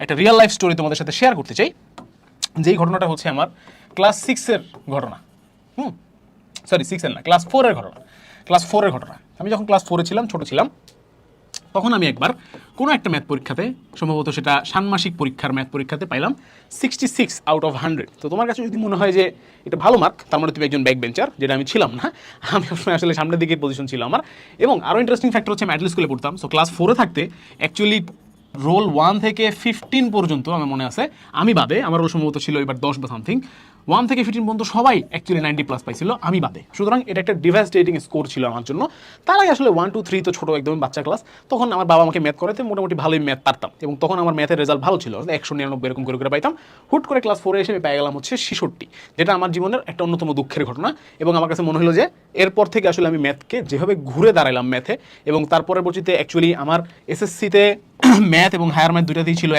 একটা real life story তোমাদের সাথে শেয়ার করতে চাই, যেই ঘটনাটা হচ্ছে আমার ক্লাস 6-এর ঘটনা। সরি 6-এর না, ক্লাস 4-এর ঘটনা। ক্লাস 4-এর ঘটনা, আমি যখন ক্লাস 4-এ ছিলাম, ছোটো ছিলাম, তখন আমি একবার কোনো একটা ম্যাথ পরীক্ষাতে, সম্ভবত সেটা ষান্মাসিক পরীক্ষার ম্যাথ পরীক্ষাতে পাইলাম 66 আউট অফ 100। তো তোমার কাছে যদি মনে হয় যে এটা ভালো মার্ক, তার মানে তুমি একজন ব্যাক বেঞ্চার, যেটা আমি ছিলাম না। আমি আসলে সামনের দিকে পজিশন ছিল আমার। এবং আরও ইন্টারেস্টিং ফ্যাক্টর হচ্ছে আমি অ্যাডলি স্কুলে পড়তাম। সো ক্লাস 4-এ থাকতে অ্যাকচুয়ালি রোল 1 থেকে 15 পর্যন্ত আমার মনে আছে, আমি বাদে, আমার রোল সম্ভবত ছিল এবার 10 বা সামথিং, 1 থেকে 15 পর্যন্ত সবাই অ্যাকচুয়ালি 90+ পাইছিল, আমি বাদে। সুতরাং এটা একটা ডিভাস্টেটিং স্কোর ছিল আমার জন্য। তার আগে আসলে 1, 2, 3 তো ছোটো একদম বাচ্চা ক্লাস, তখন আমার বাবা আমাকে ম্যাথ করাতে মোটামুটি ভালোই ম্যাথ পারতাম, এবং তখন আমার ম্যাথের রেজাল্ট ভালো ছিল, 199 এরকম করে পাইতাম। হুট করে ক্লাস 4-এ এসে আমি পেয়ে গেলাম হচ্ছে 66, যেটা আমার জীবনের একটা অন্যতম দুঃখের ঘটনা। এবং আমার কাছে মনে হলো যে এরপর থেকে আসলে আমি ম্যাথকে যেভাবে ঘুরে দাঁড়ালাম ম্যাথে, এবং তার পরবর্তীতে অ্যাকচুয়ালি আমার এসএসসিতে ম্যাথ এবং হায়ার ম্যাথ দুইটাতেই ছিল